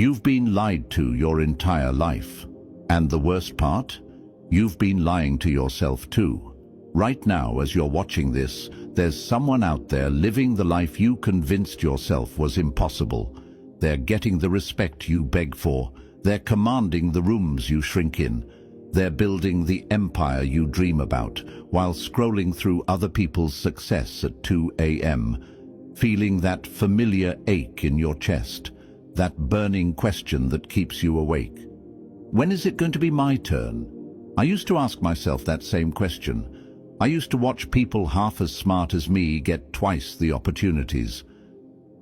You've been lied to your entire life. And the worst part? You've been lying to yourself too. Right now, as you're watching this, there's someone out there living the life you convinced yourself was impossible. They're getting the respect you beg for. They're commanding the rooms you shrink in. They're building the empire you dream about, while scrolling through other people's success at 2 a.m., feeling that familiar ache in your chest, that burning question that keeps you awake. When is it going to be my turn? I used to ask myself that same question. I used to watch people half as smart as me get twice the opportunities.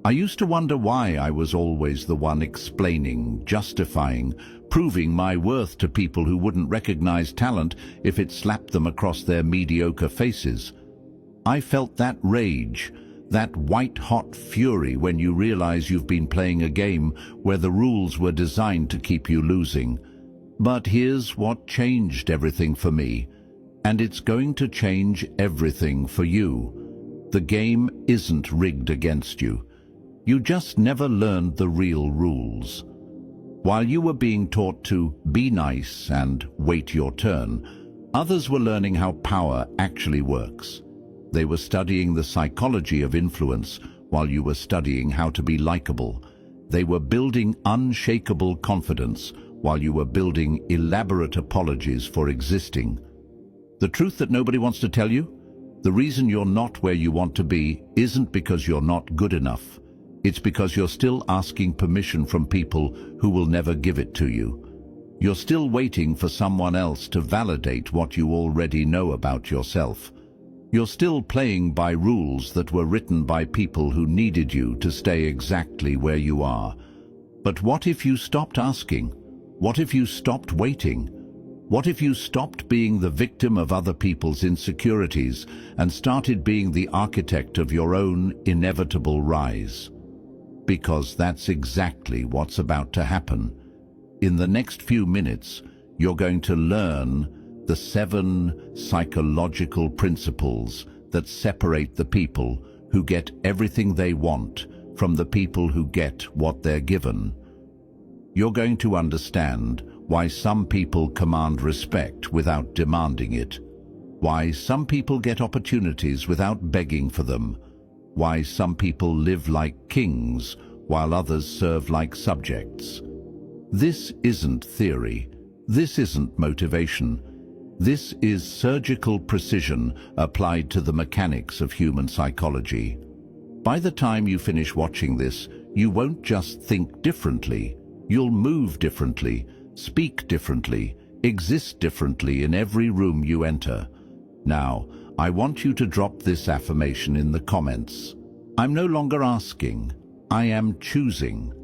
I used to wonder why I was always the one explaining, justifying, proving my worth to people who wouldn't recognize talent if it slapped them across their mediocre faces. I felt that rage, that white-hot fury when you realize you've been playing a game where the rules were designed to keep you losing. But here's what changed everything for me, and it's going to change everything for you. The game isn't rigged against you. You just never learned the real rules. While you were being taught to be nice and wait your turn, others were learning how power actually works. They were studying the psychology of influence while you were studying how to be likable. They were building unshakable confidence while you were building elaborate apologies for existing. The truth that nobody wants to tell you? The reason you're not where you want to be isn't because you're not good enough. It's because you're still asking permission from people who will never give it to you. You're still waiting for someone else to validate what you already know about yourself. You're still playing by rules that were written by people who needed you to stay exactly where you are. But what if you stopped asking? What if you stopped waiting? What if you stopped being the victim of other people's insecurities and started being the architect of your own inevitable rise? Because that's exactly what's about to happen. In the next few minutes, you're going to learn the 7 psychological principles that separate the people who get everything they want from the people who get what they're given. You're going to understand why some people command respect without demanding it, why some people get opportunities without begging for them, why some people live like kings while others serve like subjects. This isn't theory. This isn't motivation. This is surgical precision applied to the mechanics of human psychology. By the time you finish watching this, you won't just think differently. You'll move differently, speak differently, exist differently in every room you enter. Now, I want you to drop this affirmation in the comments. I'm no longer asking. I am choosing.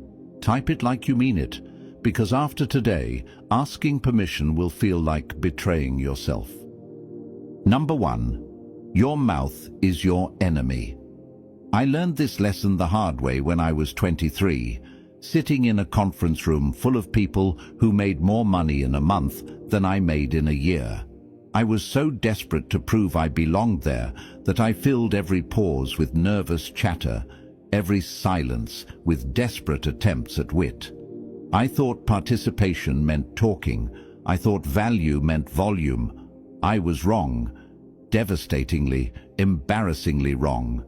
Type it like you mean it. Because after today, asking permission will feel like betraying yourself. Number 1, your mouth is your enemy. I learned this lesson the hard way when I was 23, sitting in a conference room full of people who made more money in a month than I made in a year. I was so desperate to prove I belonged there that I filled every pause with nervous chatter, every silence with desperate attempts at wit. I thought participation meant talking. I thought value meant volume. I was wrong. Devastatingly, embarrassingly wrong.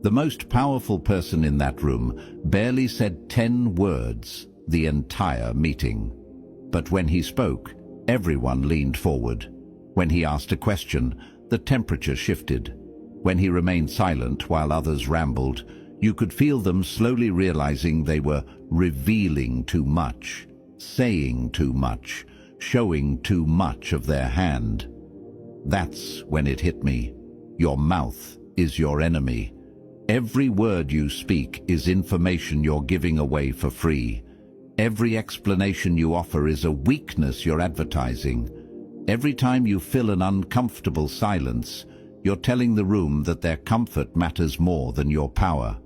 The most powerful person in that room barely said 10 words the entire meeting. But when he spoke, everyone leaned forward. When he asked a question, the temperature shifted. When he remained silent while others rambled, you could feel them slowly realizing they were revealing too much, saying too much, showing too much of their hand. That's when it hit me. Your mouth is your enemy. Every word you speak is information you're giving away for free. Every explanation you offer is a weakness you're advertising. Every time you fill an uncomfortable silence, you're telling the room that their comfort matters more than your power.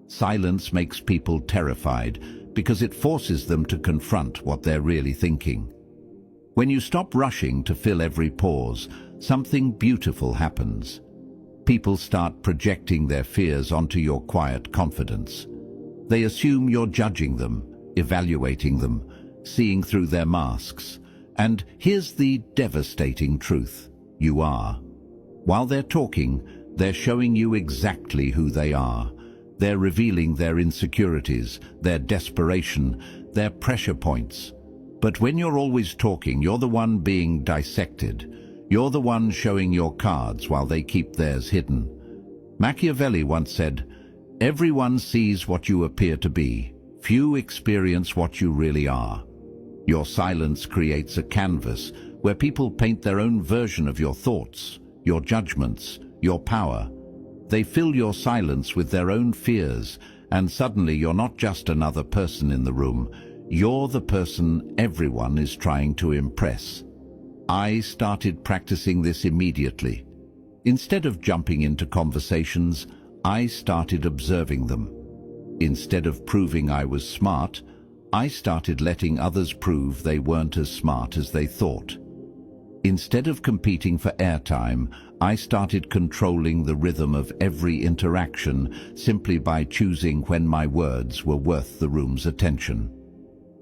Silence makes people terrified because it forces them to confront what they're really thinking. When you stop rushing to fill every pause, something beautiful happens. People start projecting their fears onto your quiet confidence. They assume you're judging them, evaluating them, seeing through their masks. And here's the devastating truth: you are. While they're talking, they're showing you exactly who they are. They're revealing their insecurities, their desperation, their pressure points. But when you're always talking, you're the one being dissected. You're the one showing your cards while they keep theirs hidden. Machiavelli once said, "Everyone sees what you appear to be. Few experience what you really are." Your silence creates a canvas where people paint their own version of your thoughts, your judgments, your power. They fill your silence with their own fears, and suddenly you're not just another person in the room. You're the person everyone is trying to impress. I started practicing this immediately. Instead of jumping into conversations, I started observing them. Instead of proving I was smart, I started letting others prove they weren't as smart as they thought. Instead of competing for airtime, I started controlling the rhythm of every interaction simply by choosing when my words were worth the room's attention.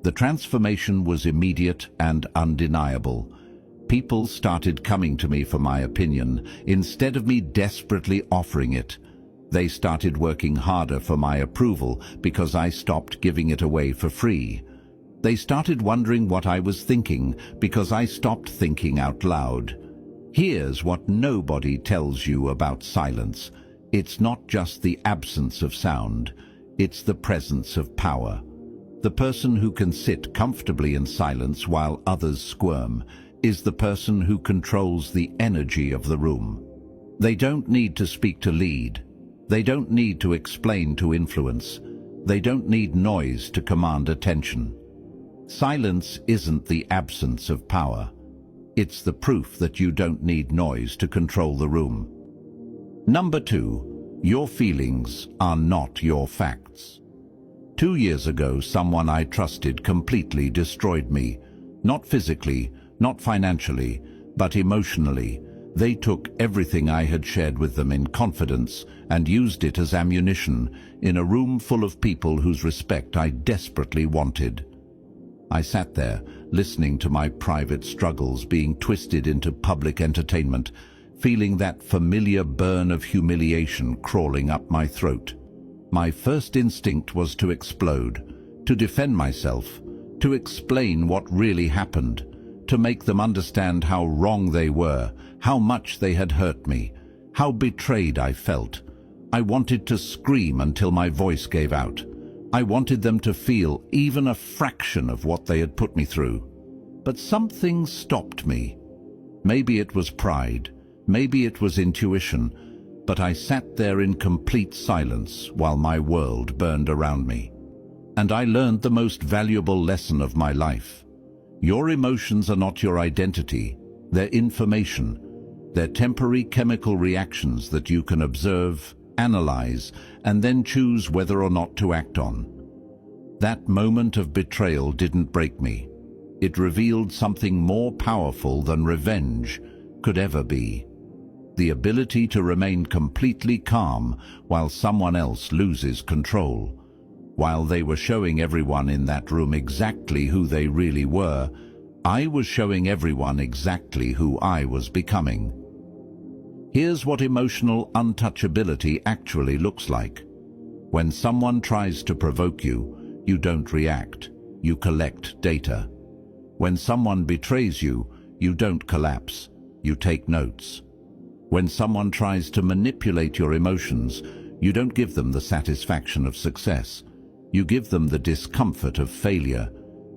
The transformation was immediate and undeniable. People started coming to me for my opinion instead of me desperately offering it. They started working harder for my approval because I stopped giving it away for free. They started wondering what I was thinking because I stopped thinking out loud. Here's what nobody tells you about silence. It's not just the absence of sound, it's the presence of power. The person who can sit comfortably in silence while others squirm is the person who controls the energy of the room. They don't need to speak to lead. They don't need to explain to influence. They don't need noise to command attention. Silence isn't the absence of power. It's the proof that you don't need noise to control the room. Number 2, your feelings are not your facts. 2 years ago, someone I trusted completely destroyed me. Not physically, not financially, but emotionally. They took everything I had shared with them in confidence and used it as ammunition in a room full of people whose respect I desperately wanted. I sat there, listening to my private struggles being twisted into public entertainment, feeling that familiar burn of humiliation crawling up my throat. My first instinct was to explode, to defend myself, to explain what really happened, to make them understand how wrong they were, how much they had hurt me, how betrayed I felt. I wanted to scream until my voice gave out. I wanted them to feel even a fraction of what they had put me through. But something stopped me. Maybe it was pride, maybe it was intuition, but I sat there in complete silence while my world burned around me. And I learned the most valuable lesson of my life. Your emotions are not your identity, they're information. They're temporary chemical reactions that you can observe, analyze, and then choose whether or not to act on. That moment of betrayal didn't break me. It revealed something more powerful than revenge could ever be. The ability to remain completely calm while someone else loses control. While they were showing everyone in that room exactly who they really were, I was showing everyone exactly who I was becoming. Here's what emotional untouchability actually looks like. When someone tries to provoke you, you don't react, you collect data. When someone betrays you, you don't collapse, you take notes. When someone tries to manipulate your emotions, you don't give them the satisfaction of success. You give them the discomfort of failure.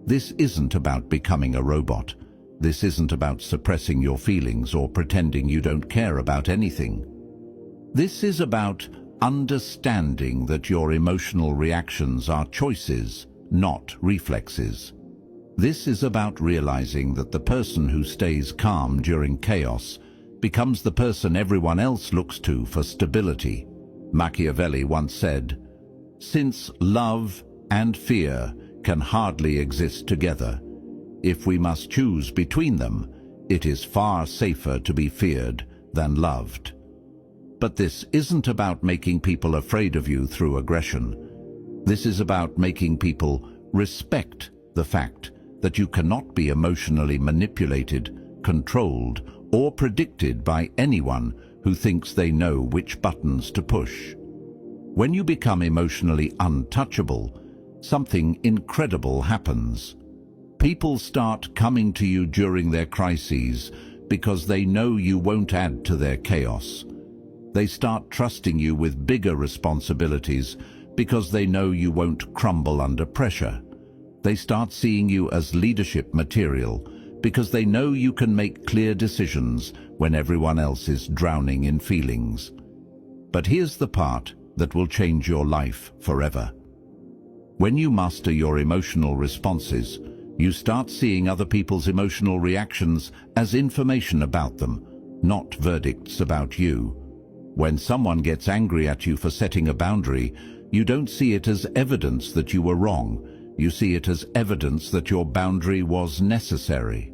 This isn't about becoming a robot. This isn't about suppressing your feelings or pretending you don't care about anything. This is about understanding that your emotional reactions are choices, not reflexes. This is about realizing that the person who stays calm during chaos becomes the person everyone else looks to for stability. Machiavelli once said, "Since love and fear can hardly exist together, if we must choose between them, it is far safer to be feared than loved." But this isn't about making people afraid of you through aggression. This is about making people Respect the fact that you cannot be emotionally manipulated, controlled, or predicted by anyone who thinks they know which buttons to push. When you become emotionally untouchable, something incredible happens. People start coming to you during their crises because they know you won't add to their chaos. They start trusting you with bigger responsibilities because they know you won't crumble under pressure. They start seeing you as leadership material because they know you can make clear decisions when everyone else is drowning in feelings. But here's the part that will change your life forever. When you master your emotional responses, you start seeing other people's emotional reactions as information about them, not verdicts about you. When someone gets angry at you for setting a boundary, you don't see it as evidence that you were wrong. You see it as evidence that your boundary was necessary.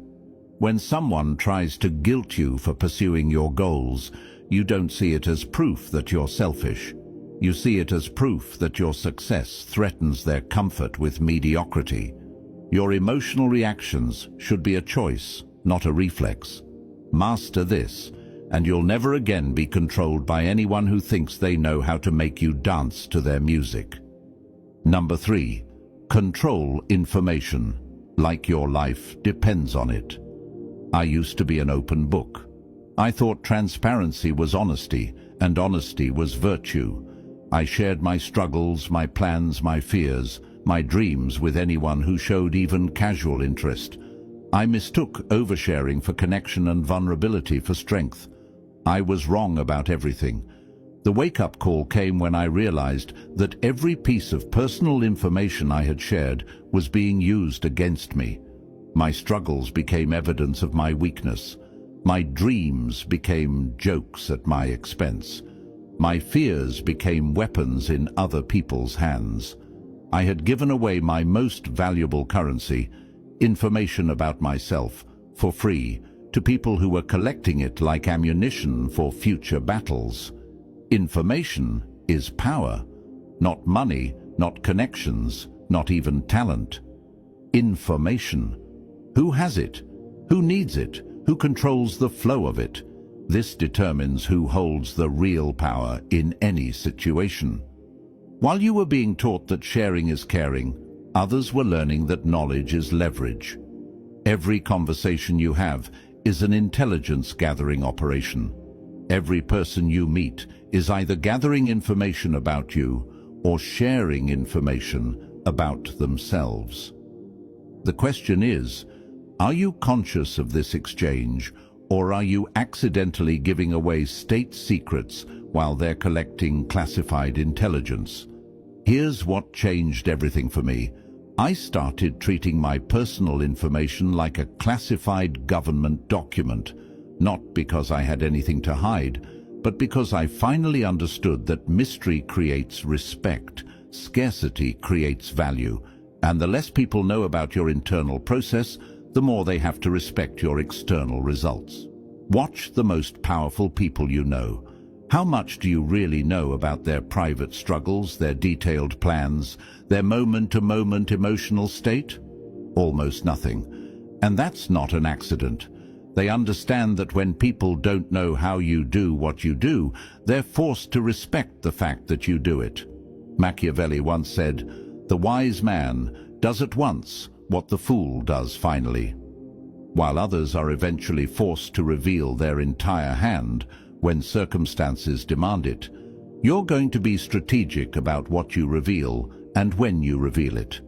When someone tries to guilt you for pursuing your goals, you don't see it as proof that you're selfish. You see it as proof that your success threatens their comfort with mediocrity. Your emotional reactions should be a choice, not a reflex. Master this, and you'll never again be controlled by anyone who thinks they know how to make you dance to their music. Number 3. Control information, like your life depends on it. I used to be an open book. I thought transparency was honesty, and honesty was virtue. I shared my struggles, my plans, my fears, my dreams with anyone who showed even casual interest. I mistook oversharing for connection and vulnerability for strength. I was wrong about everything. The wake-up call came when I realized that every piece of personal information I had shared was being used against me. My struggles became evidence of my weakness. My dreams became jokes at my expense. My fears became weapons in other people's hands. I had given away my most valuable currency, information about myself, for free, to people who were collecting it like ammunition for future battles. Information is power, not money, not connections, not even talent. Information. Who has it? Who needs it? Who controls the flow of it? This determines who holds the real power in any situation. While you were being taught that sharing is caring, others were learning that knowledge is leverage. Every conversation you have is an intelligence-gathering operation. Every person you meet is either gathering information about you or sharing information about themselves. The question is, are you conscious of this exchange, or are you accidentally giving away state secrets while they're collecting classified intelligence? Here's what changed everything for me. I started treating my personal information like a classified government document, not because I had anything to hide, but because I finally understood that mystery creates respect, scarcity creates value, and the less people know about your internal process, the more they have to respect your external results. Watch the most powerful people you know. How much do you really know about their private struggles, their detailed plans, their moment-to-moment emotional state? Almost nothing. And that's not an accident. They understand that when people don't know how you do what you do, they're forced to respect the fact that you do it. Machiavelli once said, "The wise man does at once what the fool does finally." While others are eventually forced to reveal their entire hand when circumstances demand it, you're going to be strategic about what you reveal and when you reveal it.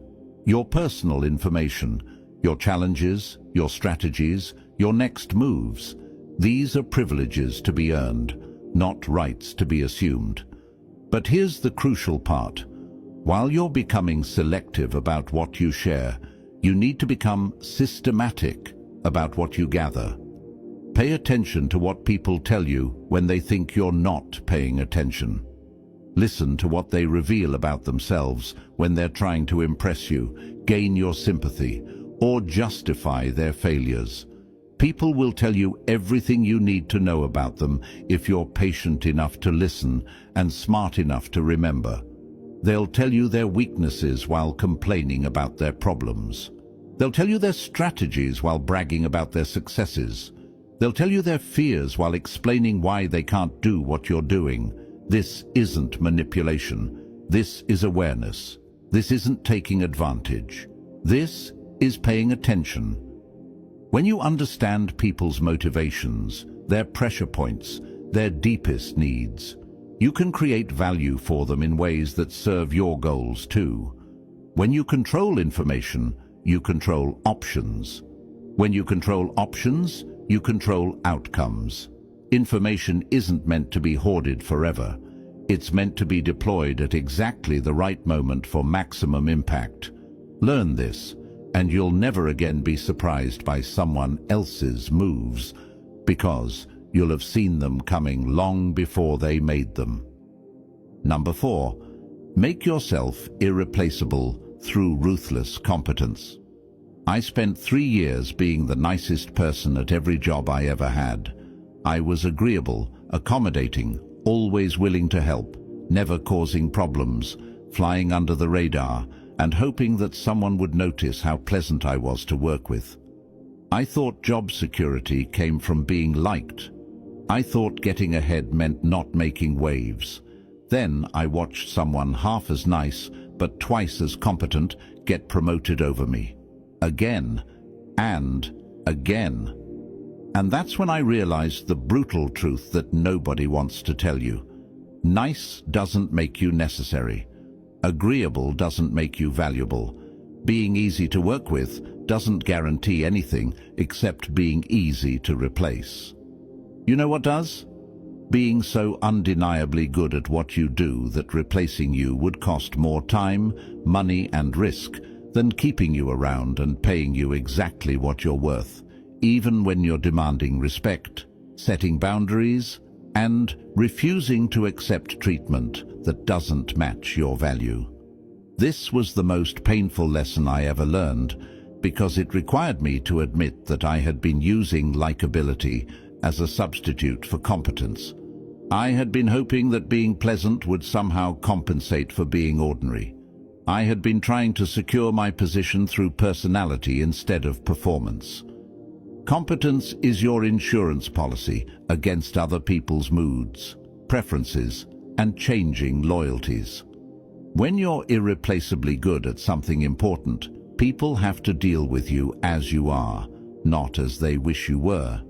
Your personal information, your challenges, your strategies, your next moves, these are privileges to be earned, not rights to be assumed. But here's the crucial part. While you're becoming selective about what you share, you need to become systematic about what you gather. Pay attention to what people tell you when they think you're not paying attention. Listen to what they reveal about themselves when they're trying to impress you, gain your sympathy, or justify their failures. People will tell you everything you need to know about them if you're patient enough to listen and smart enough to remember. They'll tell you their weaknesses while complaining about their problems. They'll tell you their strategies while bragging about their successes. They'll tell you their fears while explaining why they can't do what you're doing. This isn't manipulation. This is awareness. This isn't taking advantage. This is paying attention. When you understand people's motivations, their pressure points, their deepest needs, you can create value for them in ways that serve your goals too. When you control information, you control options. When you control options, you control outcomes. Information isn't meant to be hoarded forever. It's meant to be deployed at exactly the right moment for maximum impact. Learn this, and you'll never again be surprised by someone else's moves, because you'll have seen them coming long before they made them. Number 4, make yourself irreplaceable through ruthless competence. I spent 3 years being the nicest person at every job I ever had. I was agreeable, accommodating, always willing to help, never causing problems, flying under the radar, and hoping that someone would notice how pleasant I was to work with. I thought job security came from being liked. I thought getting ahead meant not making waves. Then I watched someone half as nice, but twice as competent, get promoted over me. Again, and again. And that's when I realized the brutal truth that nobody wants to tell you. Nice doesn't make you necessary. Agreeable doesn't make you valuable. Being easy to work with doesn't guarantee anything except being easy to replace. You know what does? Being so undeniably good at what you do that replacing you would cost more time, money, and risk than keeping you around and paying you exactly what you're worth, even when you're demanding respect, setting boundaries, and refusing to accept treatment that doesn't match your value. This was the most painful lesson I ever learned, because it required me to admit that I had been using likability as a substitute for competence. I had been hoping that being pleasant would somehow compensate for being ordinary. I had been trying to secure my position through personality instead of performance. Competence is your insurance policy against other people's moods, preferences, and changing loyalties. When you're irreplaceably good at something important, people have to deal with you as you are, not as they wish you were.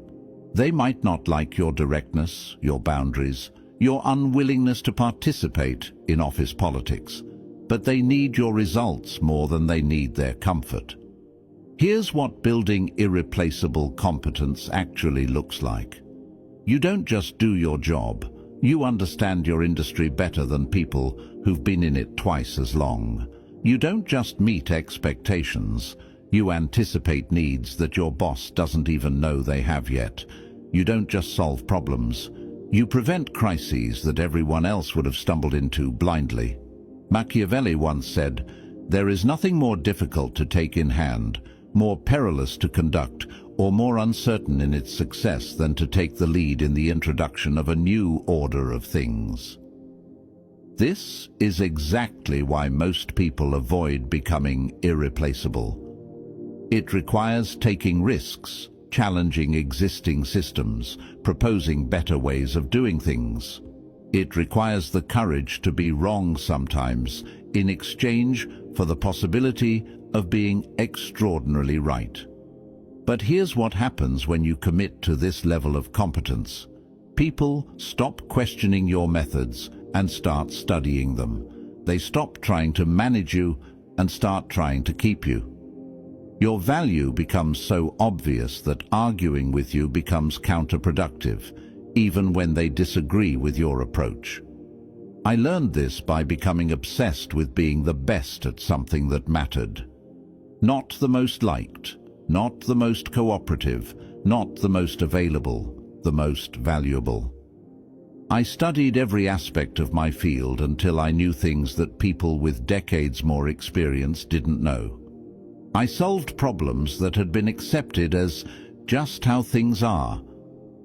They might not like your directness, your boundaries, your unwillingness to participate in office politics, but they need your results more than they need their comfort. Here's what building irreplaceable competence actually looks like. You don't just do your job. You understand your industry better than people who've been in it twice as long. You don't just meet expectations. You anticipate needs that your boss doesn't even know they have yet. You don't just solve problems. You prevent crises that everyone else would have stumbled into blindly. Machiavelli once said, "There is nothing more difficult to take in hand, more perilous to conduct, or more uncertain in its success than to take the lead in the introduction of a new order of things." This is exactly why most people avoid becoming irreplaceable. It requires taking risks, challenging existing systems, proposing better ways of doing things. It requires the courage to be wrong sometimes in exchange for the possibility of being extraordinarily right. But here's what happens when you commit to this level of competence. People stop questioning your methods and start studying them. They stop trying to manage you and start trying to keep you. Your value becomes so obvious that arguing with you becomes counterproductive, even when they disagree with your approach. I learned this by becoming obsessed with being the best at something that mattered. Not the most liked, not the most cooperative, not the most available, the most valuable. I studied every aspect of my field until I knew things that people with decades more experience didn't know. I solved problems that had been accepted as just how things are.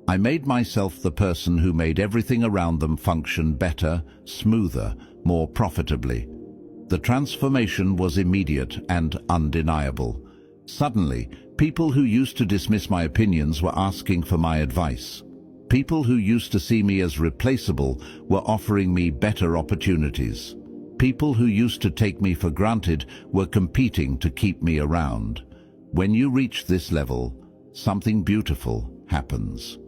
I made myself the person who made everything around them function better, smoother, more profitably. The transformation was immediate and undeniable. Suddenly, people who used to dismiss my opinions were asking for my advice. People who used to see me as replaceable were offering me better opportunities. People who used to take me for granted were competing to keep me around. When you reach this level, something beautiful happens.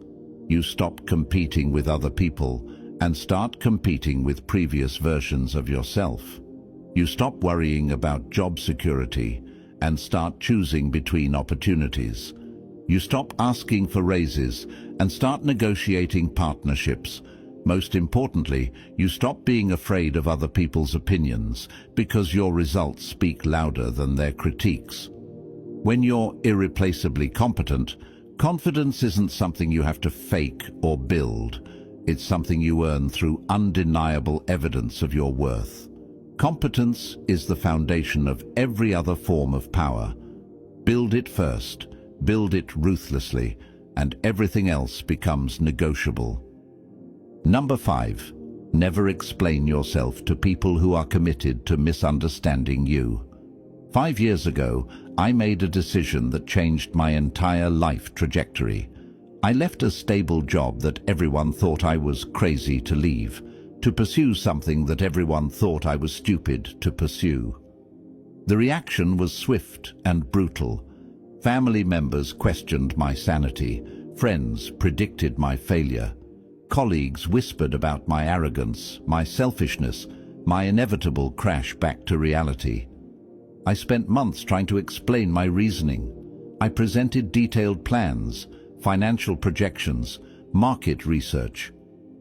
You stop competing with other people and start competing with previous versions of yourself. You stop worrying about job security and start choosing between opportunities. You stop asking for raises and start negotiating partnerships. Most importantly, you stop being afraid of other people's opinions because your results speak louder than their critiques. When you're irreplaceably competent, confidence isn't something you have to fake or build. It's something you earn through undeniable evidence of your worth. Competence is the foundation of every other form of power. Build it first, build it ruthlessly, and everything else becomes negotiable. Number 5. Never explain yourself to people who are committed to misunderstanding you. 5 years ago, I made a decision that changed my entire life trajectory. I left a stable job that everyone thought I was crazy to leave, to pursue something that everyone thought I was stupid to pursue. The reaction was swift and brutal. Family members questioned my sanity. Friends predicted my failure. Colleagues whispered about my arrogance, my selfishness, my inevitable crash back to reality. I spent months trying to explain my reasoning. I presented detailed plans, financial projections, market research.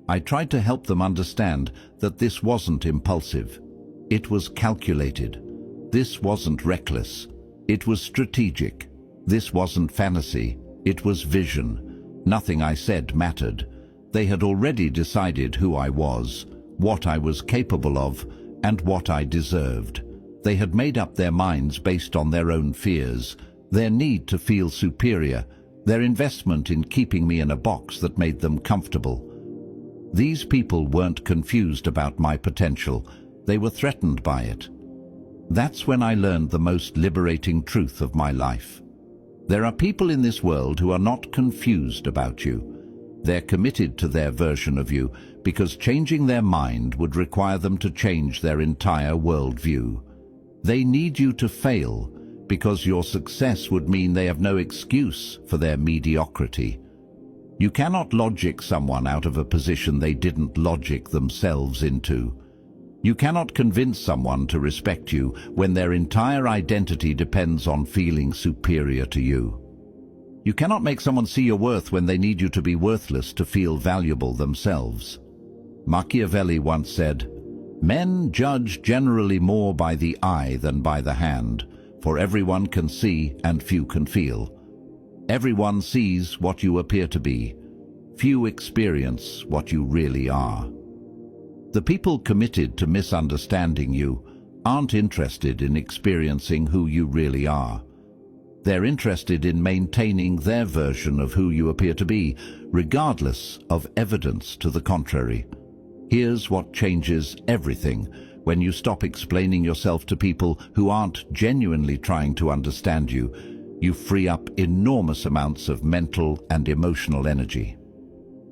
I tried to help them understand that this wasn't impulsive. It was calculated. This wasn't reckless. It was strategic. This wasn't fantasy. It was vision. Nothing I said mattered. They had already decided who I was, what I was capable of, and what I deserved. They had made up their minds based on their own fears, their need to feel superior, their investment in keeping me in a box that made them comfortable. These people weren't confused about my potential. They were threatened by it. That's when I learned the most liberating truth of my life. There are people in this world who are not confused about you. They're committed to their version of you because changing their mind would require them to change their entire worldview. They need you to fail because your success would mean they have no excuse for their mediocrity. You cannot logic someone out of a position they didn't logic themselves into. You cannot convince someone to respect you when their entire identity depends on feeling superior to you. You cannot make someone see your worth when they need you to be worthless to feel valuable themselves. Machiavelli once said, "Men judge generally more by the eye than by the hand, for everyone can see and few can feel. Everyone sees what you appear to be. Few experience what you really are." The people committed to misunderstanding you aren't interested in experiencing who you really are. They're interested in maintaining their version of who you appear to be, regardless of evidence to the contrary. Here's what changes everything when you stop explaining yourself to people who aren't genuinely trying to understand you. You free up enormous amounts of mental and emotional energy.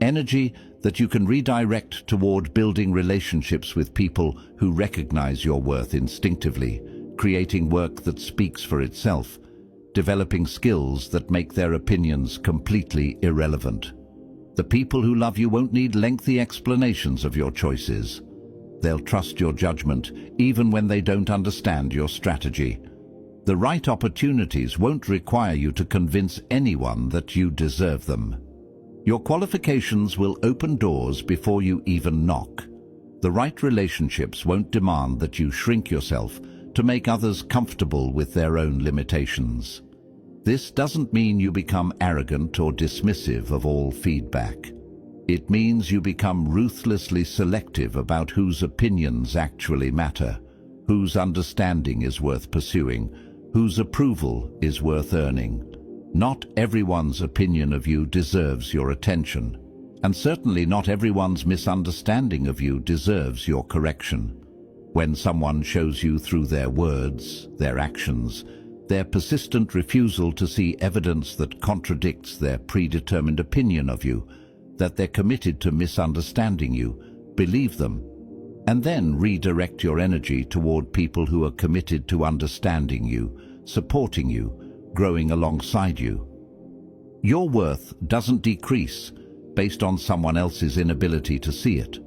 Energy that you can redirect toward building relationships with people who recognize your worth instinctively, creating work that speaks for itself, developing skills that make their opinions completely irrelevant. The people who love you won't need lengthy explanations of your choices. They'll trust your judgment even when they don't understand your strategy. The right opportunities won't require you to convince anyone that you deserve them. Your qualifications will open doors before you even knock. The right relationships won't demand that you shrink yourself to make others comfortable with their own limitations. This doesn't mean you become arrogant or dismissive of all feedback. It means you become ruthlessly selective about whose opinions actually matter, whose understanding is worth pursuing, whose approval is worth earning. Not everyone's opinion of you deserves your attention, and certainly not everyone's misunderstanding of you deserves your correction. When someone shows you through their words, their actions, their persistent refusal to see evidence that contradicts their predetermined opinion of you, that they're committed to misunderstanding you, believe them, and then redirect your energy toward people who are committed to understanding you, supporting you, growing alongside you. Your worth doesn't decrease based on someone else's inability to see it.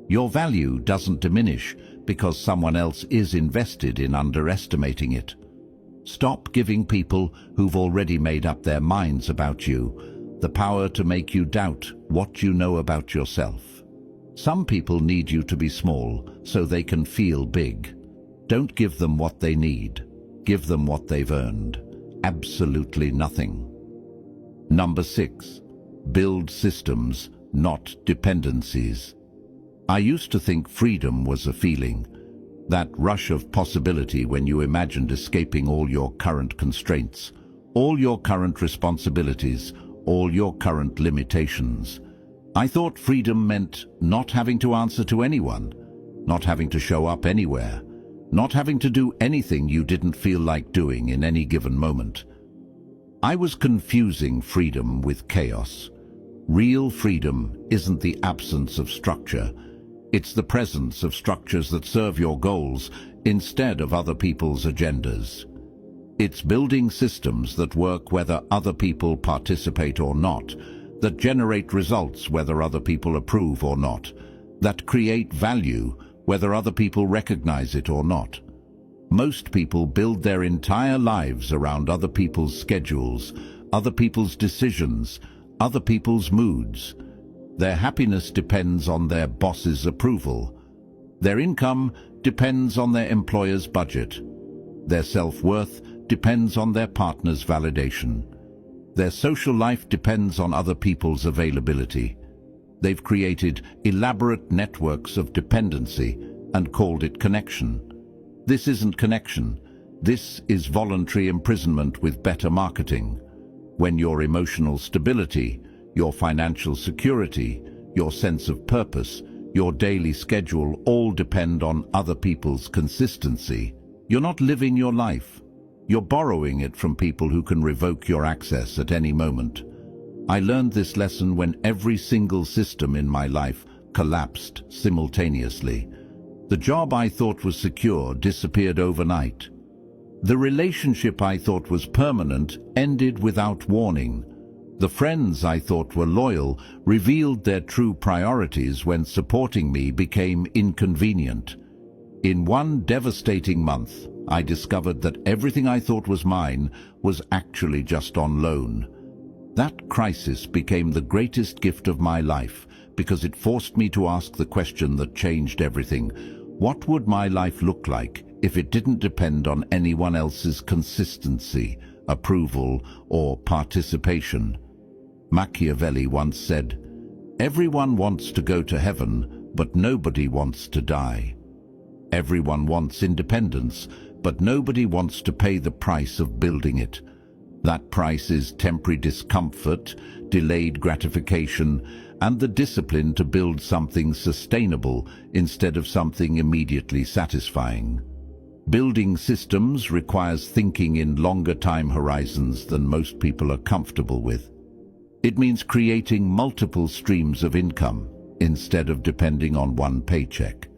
Your value doesn't diminish because someone else is invested in underestimating it. Stop giving people who've already made up their minds about you the power to make you doubt what you know about yourself. Some people need you to be small so they can feel big. Don't give them what they need. Give them what they've earned. Absolutely nothing. Number 6. Build systems, not dependencies. I used to think freedom was a feeling, that rush of possibility when you imagined escaping all your current constraints, all your current responsibilities, all your current limitations. I thought freedom meant not having to answer to anyone, not having to show up anywhere, not having to do anything you didn't feel like doing in any given moment. I was confusing freedom with chaos. Real freedom isn't the absence of structure. It's the presence of structures that serve your goals instead of other people's agendas. It's building systems that work whether other people participate or not, that generate results whether other people approve or not, that create value whether other people recognize it or not. Most people build their entire lives around other people's schedules, other people's decisions, other people's moods. Their happiness depends on their boss's approval. Their income depends on their employer's budget. Their self-worth depends on their partner's validation. Their social life depends on other people's availability. They've created elaborate networks of dependency and called it connection. This isn't connection. This is voluntary imprisonment with better marketing. When your emotional stability, your financial security, your sense of purpose, your daily schedule all depend on other people's consistency, you're not living your life. You're borrowing it from people who can revoke your access at any moment. I learned this lesson when every single system in my life collapsed simultaneously. The job I thought was secure disappeared overnight. The relationship I thought was permanent ended without warning. The friends I thought were loyal revealed their true priorities when supporting me became inconvenient. In one devastating month, I discovered that everything I thought was mine was actually just on loan. That crisis became the greatest gift of my life because it forced me to ask the question that changed everything. What would my life look like if it didn't depend on anyone else's consistency, approval, or participation? Machiavelli once said, "Everyone wants to go to heaven, but nobody wants to die. Everyone wants independence, but nobody wants to pay the price of building it. That price is temporary discomfort, delayed gratification, and the discipline to build something sustainable instead of something immediately satisfying." Building systems requires thinking in longer time horizons than most people are comfortable with. It means creating multiple streams of income instead of depending on one paycheck.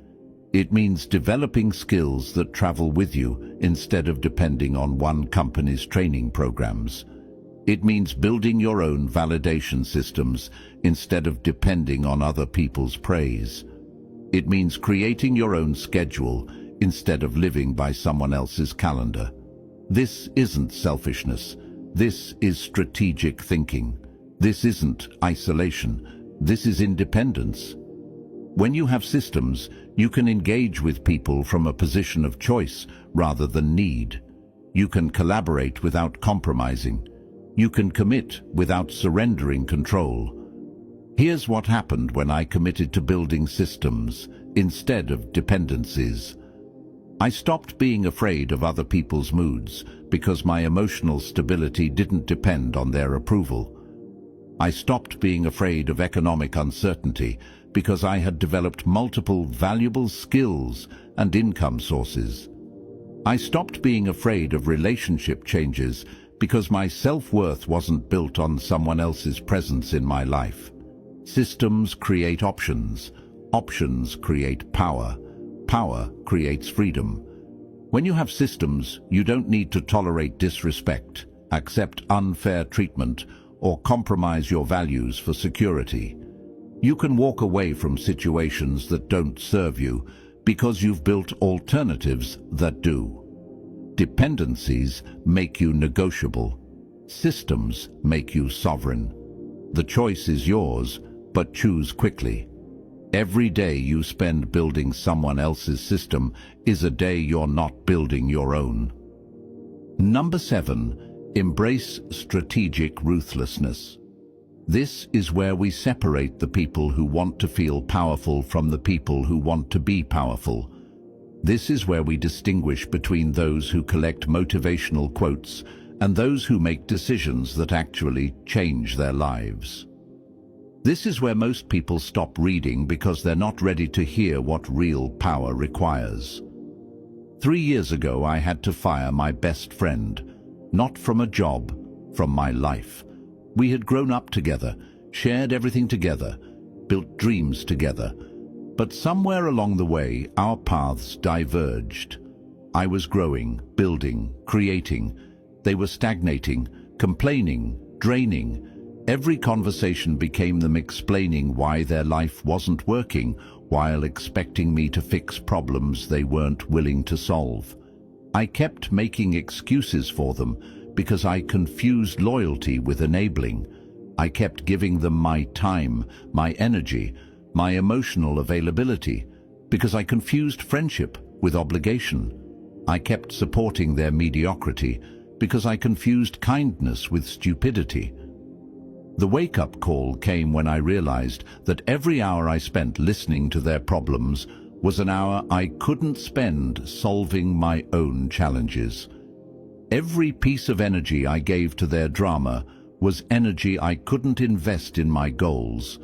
It means developing skills that travel with you instead of depending on one company's training programs. It means building your own validation systems instead of depending on other people's praise. It means creating your own schedule instead of living by someone else's calendar. This isn't selfishness. This is strategic thinking. This isn't isolation. This is independence. When you have systems, you can engage with people from a position of choice rather than need. You can collaborate without compromising. You can commit without surrendering control. Here's what happened when I committed to building systems instead of dependencies. I stopped being afraid of other people's moods because my emotional stability didn't depend on their approval. I stopped being afraid of economic uncertainty because I had developed multiple valuable skills and income sources. I stopped being afraid of relationship changes because my self-worth wasn't built on someone else's presence in my life. Systems create options. Options create power. Power creates freedom. When you have systems, you don't need to tolerate disrespect, accept unfair treatment, or compromise your values for security. You can walk away from situations that don't serve you because you've built alternatives that do. Dependencies make you negotiable. Systems make you sovereign. The choice is yours, but choose quickly. Every day you spend building someone else's system is a day you're not building your own. Number 7, embrace strategic ruthlessness. This is where we separate the people who want to feel powerful from the people who want to be powerful. This is where we distinguish between those who collect motivational quotes and those who make decisions that actually change their lives. This is where most people stop reading because they're not ready to hear what real power requires. 3 years ago, I had to fire my best friend, not from a job, from my life. We had grown up together, shared everything together, built dreams together. But somewhere along the way, our paths diverged. I was growing, building, creating. They were stagnating, complaining, draining. Every conversation became them explaining why their life wasn't working, while expecting me to fix problems they weren't willing to solve. I kept making excuses for them because I confused loyalty with enabling. I kept giving them my time, my energy, my emotional availability, because I confused friendship with obligation. I kept supporting their mediocrity because I confused kindness with stupidity. The wake-up call came when I realized that every hour I spent listening to their problems was an hour I couldn't spend solving my own challenges. Every piece of energy I gave to their drama was energy I couldn't invest in my goals.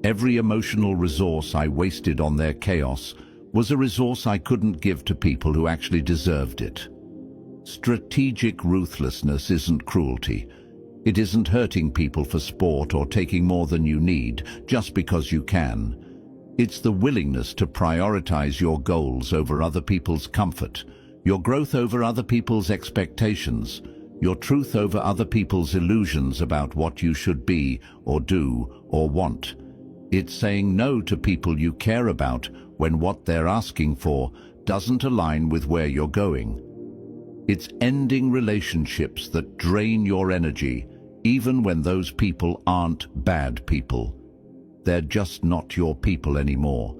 Every emotional resource I wasted on their chaos was a resource I couldn't give to people who actually deserved it. Strategic ruthlessness isn't cruelty. It isn't hurting people for sport or taking more than you need just because you can. It's the willingness to prioritize your goals over other people's comfort, your growth over other people's expectations, your truth over other people's illusions about what you should be or do or want. It's saying no to people you care about when what they're asking for doesn't align with where you're going. It's ending relationships that drain your energy, even when those people aren't bad people. They're just not your people anymore.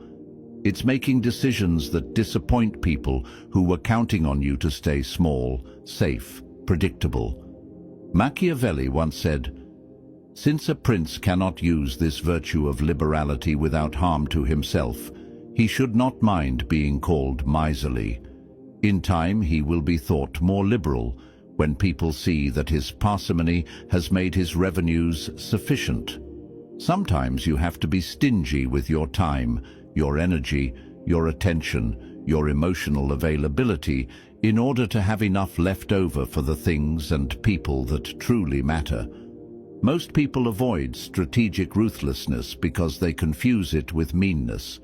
It's making decisions that disappoint people who were counting on you to stay small, safe, predictable. Machiavelli once said, "Since a prince cannot use this virtue of liberality without harm to himself, he should not mind being called miserly. In time he will be thought more liberal when people see that his parsimony has made his revenues sufficient." Sometimes you have to be stingy with your time, your energy, your attention, your emotional availability in order to have enough left over for the things and people that truly matter. Most people avoid strategic ruthlessness because they confuse it with meanness.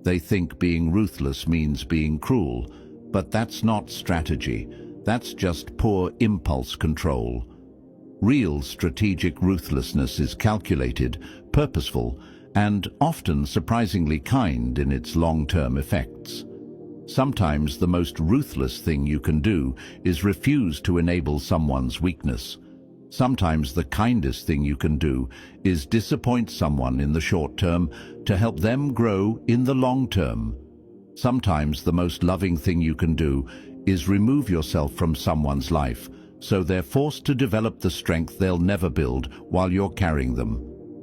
They think being ruthless means being cruel, but that's not strategy. That's just poor impulse control. Real strategic ruthlessness is calculated, purposeful, and often surprisingly kind in its long-term effects. Sometimes the most ruthless thing you can do is refuse to enable someone's weakness. Sometimes the kindest thing you can do is disappoint someone in the short term to help them grow in the long term. Sometimes the most loving thing you can do is remove yourself from someone's life so they're forced to develop the strength they'll never build while you're carrying them.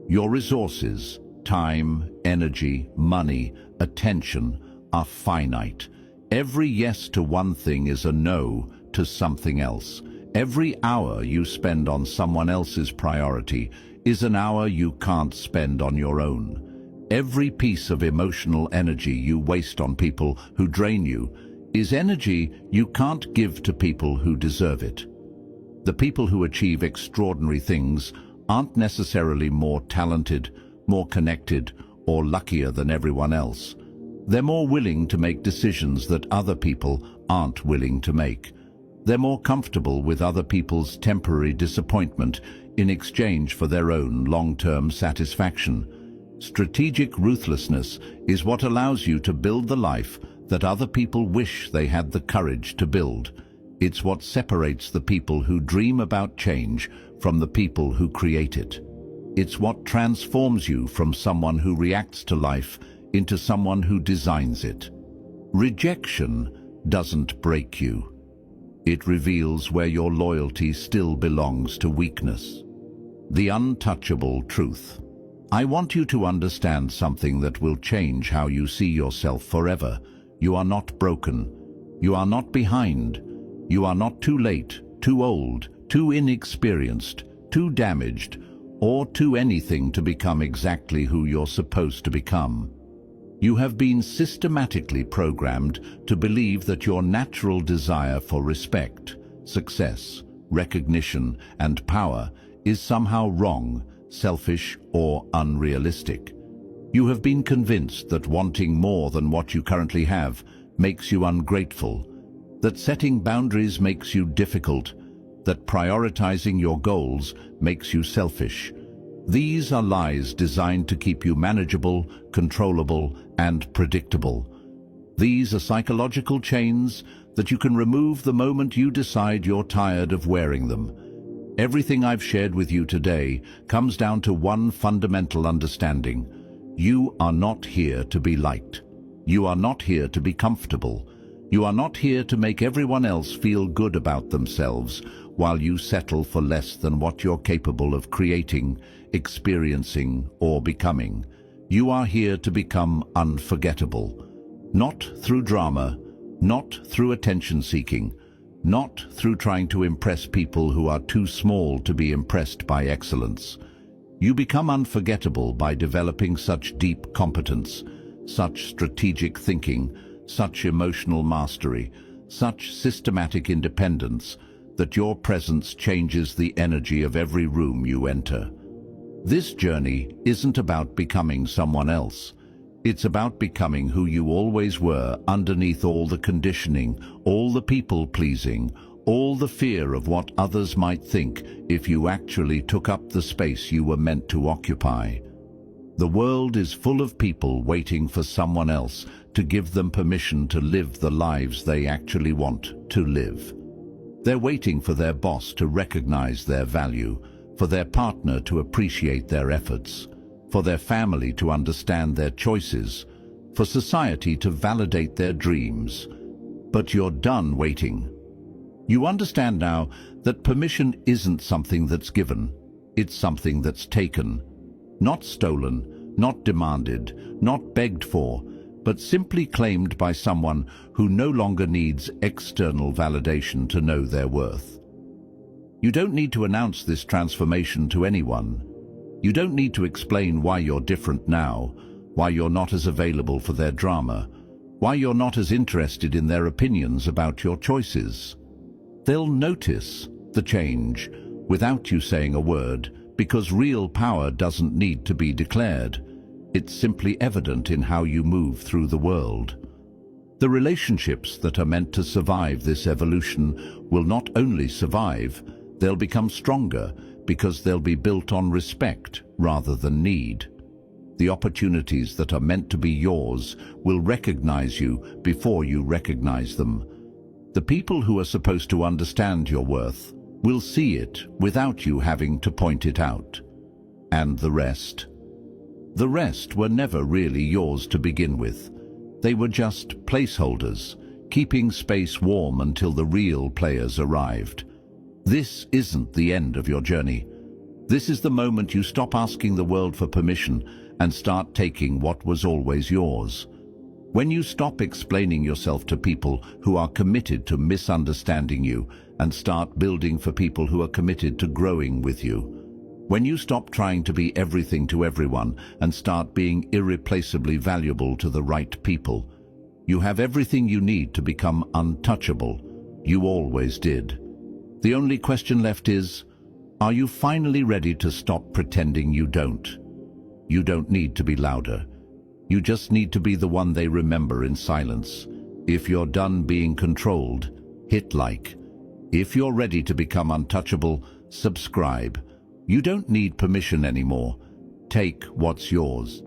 Your resources, time, energy, money, attention, are finite. Every yes to one thing is a no to something else. Every hour you spend on someone else's priority is an hour you can't spend on your own. Every piece of emotional energy you waste on people who drain you is energy you can't give to people who deserve it. The people who achieve extraordinary things aren't necessarily more talented, more connected, or luckier than everyone else. They're more willing to make decisions that other people aren't willing to make. They're more comfortable with other people's temporary disappointment in exchange for their own long-term satisfaction. Strategic ruthlessness is what allows you to build the life that other people wish they had the courage to build. It's what separates the people who dream about change from the people who create it. It's what transforms you from someone who reacts to life into someone who designs it. Rejection doesn't break you. It reveals where your loyalty still belongs to weakness. The untouchable truth. I want you to understand something that will change how you see yourself forever. You are not broken. You are not behind. You are not too late, too old, too inexperienced, too damaged, or too anything to become exactly who you're supposed to become. You have been systematically programmed to believe that your natural desire for respect, success, recognition, and power is somehow wrong, selfish, or unrealistic. You have been convinced that wanting more than what you currently have makes you ungrateful, that setting boundaries makes you difficult, that prioritizing your goals makes you selfish. These are lies designed to keep you manageable, controllable, and predictable. These are psychological chains that you can remove the moment you decide you're tired of wearing them. Everything I've shared with you today comes down to one fundamental understanding. You are not here to be liked. You are not here to be comfortable. You are not here to make everyone else feel good about themselves while you settle for less than what you're capable of creating, experiencing, or becoming. You are here to become unforgettable. Not through drama, not through attention-seeking, not through trying to impress people who are too small to be impressed by excellence. You become unforgettable by developing such deep competence, such strategic thinking, such emotional mastery, such systematic independence, that your presence changes the energy of every room you enter. This journey isn't about becoming someone else. It's about becoming who you always were underneath all the conditioning, all the people-pleasing, all the fear of what others might think if you actually took up the space you were meant to occupy. The world is full of people waiting for someone else to give them permission to live the lives they actually want to live. They're waiting for their boss to recognize their value, for their partner to appreciate their efforts, for their family to understand their choices, for society to validate their dreams. But you're done waiting. You understand now that permission isn't something that's given, it's something that's taken. Not stolen, not demanded, not begged for, but simply claimed by someone who no longer needs external validation to know their worth. You don't need to announce this transformation to anyone. You don't need to explain why you're different now, why you're not as available for their drama, why you're not as interested in their opinions about your choices. They'll notice the change without you saying a word, because real power doesn't need to be declared. It's simply evident in how you move through the world. The relationships that are meant to survive this evolution will not only survive, they'll become stronger because they'll be built on respect rather than need. The opportunities that are meant to be yours will recognize you before you recognize them. The people who are supposed to understand your worth will see it without you having to point it out. And the rest? The rest were never really yours to begin with. They were just placeholders, keeping space warm until the real players arrived. This isn't the end of your journey. This is the moment you stop asking the world for permission and start taking what was always yours. When you stop explaining yourself to people who are committed to misunderstanding you and start building for people who are committed to growing with you. When you stop trying to be everything to everyone and start being irreplaceably valuable to the right people, you have everything you need to become untouchable. You always did. The only question left is, are you finally ready to stop pretending you don't? You don't need to be louder. You just need to be the one they remember in silence. If you're done being controlled, hit like. If you're ready to become untouchable, subscribe. You don't need permission anymore. Take what's yours.